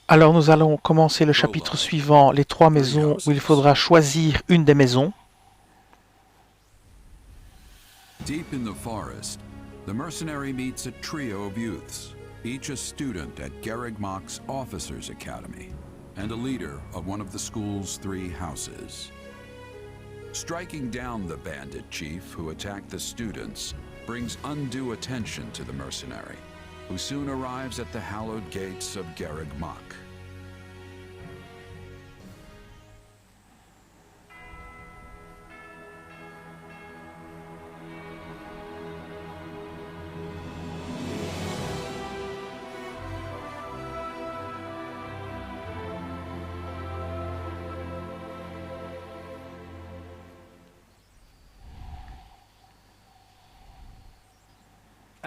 Alors nous allons commencer le chapitre suivant, les trois maisons, où il faudra choisir une des maisons. Deep in the forest, the mercenary meets a trio of youths, each a student at Garrigmach's Officers' Academy, and a leader of one of the school's 3 houses. Striking down the bandit chief who attacked the students brings undue attention to the mercenary, who soon arrives at the hallowed gates of Garrigmach.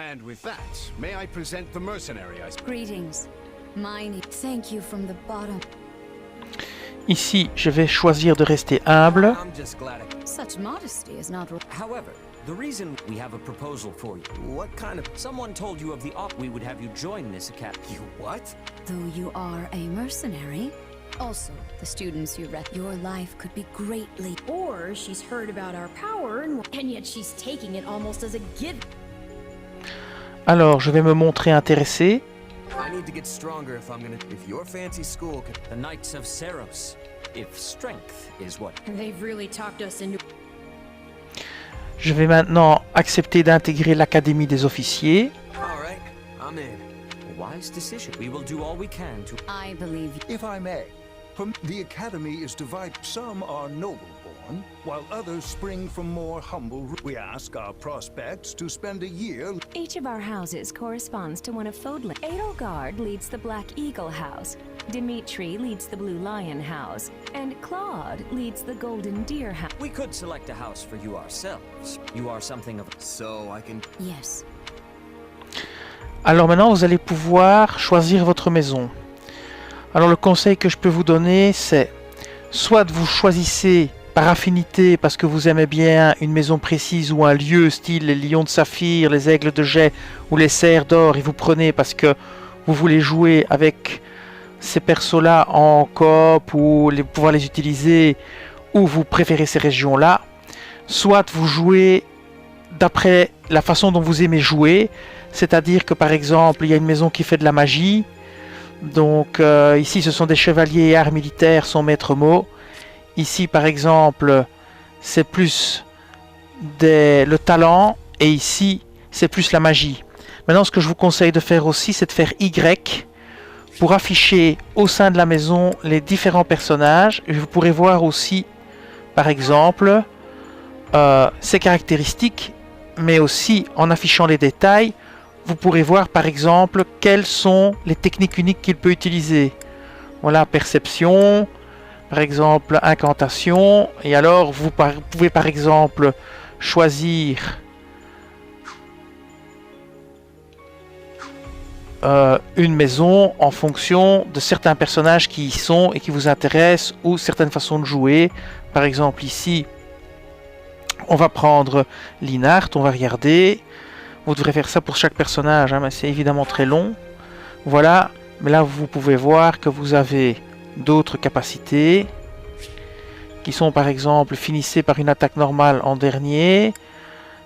And with that, may I present the mercenary I... Greetings. Mine, thank you from the bottom. Ici, je vais choisir de rester humble. I'm just glad Such modesty is not... However, the reason we have a proposal for you. What kind of... Someone told you of the op we would have you join this academy. You what? Though you are a mercenary, also, the students you your life could be greatly... Or she's heard about our power and yet she's taking it almost as a given. Alors, je vais me montrer intéressé. I need to get stronger if I'm gonna... If your fancy school could... The Knights of Seros. If strength is what... They've really talked us into... Je vais maintenant accepter d'intégrer l'Académie des officiers. All right, I'm in. A wise decision. We will do all we can to... I believe you. If I may, from the Academy is divided. Some are noble-born, while others spring from more humble... We ask our prospects to spend a year... Each of our houses corresponds to one of Fodlan. Edelgard leads the Black Eagle House, Dimitri leads the Blue Lion House, and Claude leads the Golden Deer House. We could select a house for you ourselves. You are something of... So I can... Yes. Alors maintenant, vous allez pouvoir choisir votre maison. Alors le conseil que je peux vous donner, c'est soit vous choisissez par affinité parce que vous aimez bien une maison précise ou un lieu style les lions de saphir, les aigles de jet ou les cerfs d'or et vous prenez parce que vous voulez jouer avec ces persos-là en coop ou pouvoir les utiliser ou vous préférez ces régions-là. Soit vous jouez d'après la façon dont vous aimez jouer, c'est-à-dire que par exemple il y a une maison qui fait de la magie. Donc ici ce sont des chevaliers et arts militaires, son maître mot. Ici par exemple c'est plus le talent et ici c'est plus la magie. Maintenant ce que je vous conseille de faire aussi c'est de faire Y pour afficher au sein de la maison les différents personnages. Et vous pourrez voir aussi par exemple ses caractéristiques, mais aussi en affichant les détails. Vous pourrez voir par exemple quelles sont les techniques uniques qu'il peut utiliser. Voilà, perception, par exemple incantation. Et alors vous pouvez par exemple choisir une maison en fonction de certains personnages qui y sont et qui vous intéressent ou certaines façons de jouer. Par exemple ici, on va prendre Linhart, on va regarder. Vous devrez faire ça pour chaque personnage, hein, mais c'est évidemment très long. Voilà, mais là vous pouvez voir que vous avez d'autres capacités qui sont par exemple finissez par une attaque normale en dernier.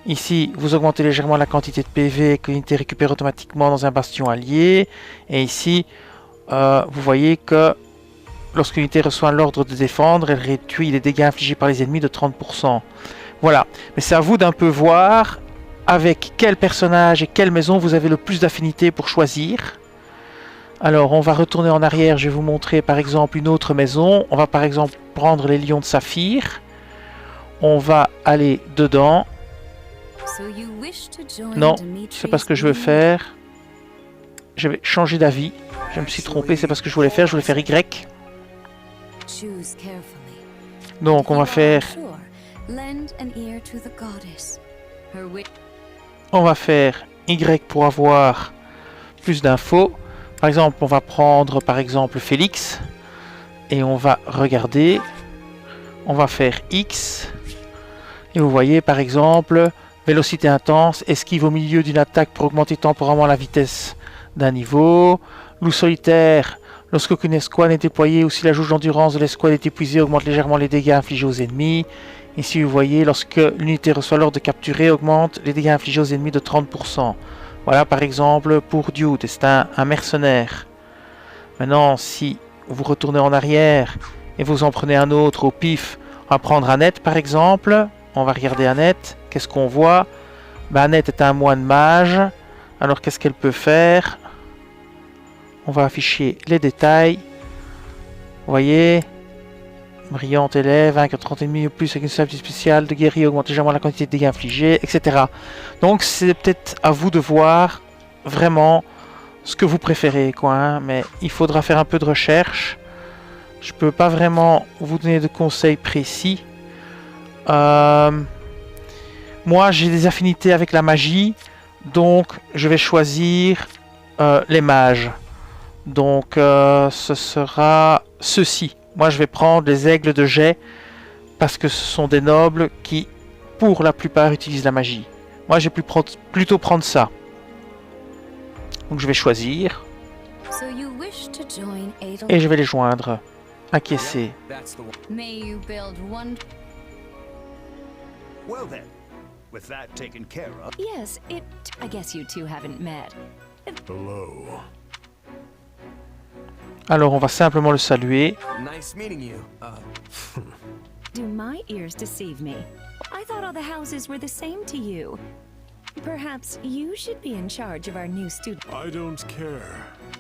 Ici, vous augmentez légèrement la quantité de PV que l'unité récupère automatiquement dans un bastion allié. Et ici, vous voyez que lorsque l'unité reçoit l'ordre de défendre, elle réduit les dégâts infligés par les ennemis de 30%. Voilà, mais c'est à vous d'un peu voir avec quel personnage et quelle maison vous avez le plus d'affinité pour choisir. Alors on va retourner en arrière, je vais vous montrer par exemple une autre maison. On va par exemple prendre les lions de saphir. On va aller dedans. Non, c'est pas ce que je veux faire. Je vais changer d'avis. Je me suis trompé, c'est pas ce que je voulais faire Y. Donc on va faire... On va faire Y pour avoir plus d'infos. Par exemple, on va prendre par exemple Félix. Et on va regarder. On va faire X. Et vous voyez par exemple, vélocité intense, esquive au milieu d'une attaque pour augmenter temporairement la vitesse d'un niveau. Loup solitaire, Lorsqu'aucune escouade est déployée ou si la jauge d'endurance de l'escouade est épuisée, augmente légèrement les dégâts infligés aux ennemis. Ici, vous voyez, lorsque l'unité reçoit l'ordre de capturer, augmente les dégâts infligés aux ennemis de 30%. Voilà, par exemple, pour Dude, c'est un mercenaire. Maintenant, si vous retournez en arrière et vous en prenez un autre au pif, on va prendre Annette, par exemple. On va regarder Annette. Qu'est-ce qu'on voit? Annette est un moine mage. Alors, qu'est-ce qu'elle peut faire? On va afficher les détails. Vous voyez, brillante élève, 30 ennemis ou plus avec une stabilité spéciale de guerrier, augmente légèrement la quantité de dégâts infligés, etc. Donc c'est peut-être à vous de voir vraiment ce que vous préférez, quoi. Hein, mais il faudra faire un peu de recherche. Je peux pas vraiment vous donner de conseils précis. Moi, j'ai des affinités avec la magie, donc je vais choisir les mages. Donc ce sera ceci. Moi je vais prendre les aigles de jet parce que ce sont des nobles qui pour la plupart utilisent la magie. Moi j'ai plutôt prendre ça. Donc je vais choisir So you wish to join Adel? et je vais les joindre. Acquiescer. That's the one. May you build one. Well then, with that taken care of, Yes, I guess you two haven't met. hello. Alors on va simplement le saluer. Nice meeting you. Do my ears deceive me? I thought all the houses were the same to you. Perhaps you should be in charge of our new student. I don't care.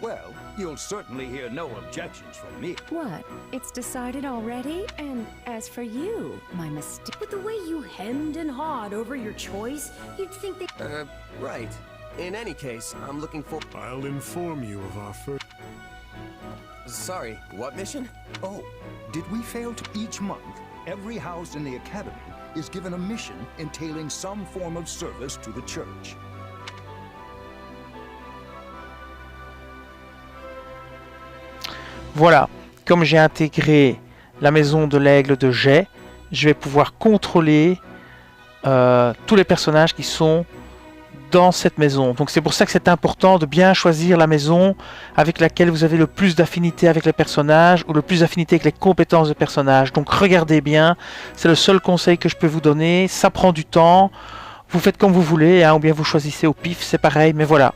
Well, you'll certainly hear no objections from me. What? It's decided already? And as for you, my mistake. With the way you hemmed and hawed over your choice, you'd think they... Right. In any case, I'm looking for... I'll inform you of our first... Sorry, what mission? Oh, did we fail to... Each month, every house in the academy is given a mission entailing some form of service to the church. Voilà, comme j'ai intégré la maison de l'aigle de jet, je vais pouvoir contrôler tous les personnages qui sont dans cette maison. Donc c'est pour ça que c'est important de bien choisir la maison avec laquelle vous avez le plus d'affinité avec les personnages ou le plus d'affinité avec les compétences de personnages. Donc regardez bien, c'est le seul conseil que je peux vous donner. Ça prend du temps, vous faites comme vous voulez, hein, ou bien vous choisissez au pif, c'est pareil, mais voilà.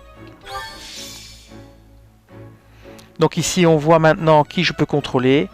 Donc ici on voit maintenant qui je peux contrôler.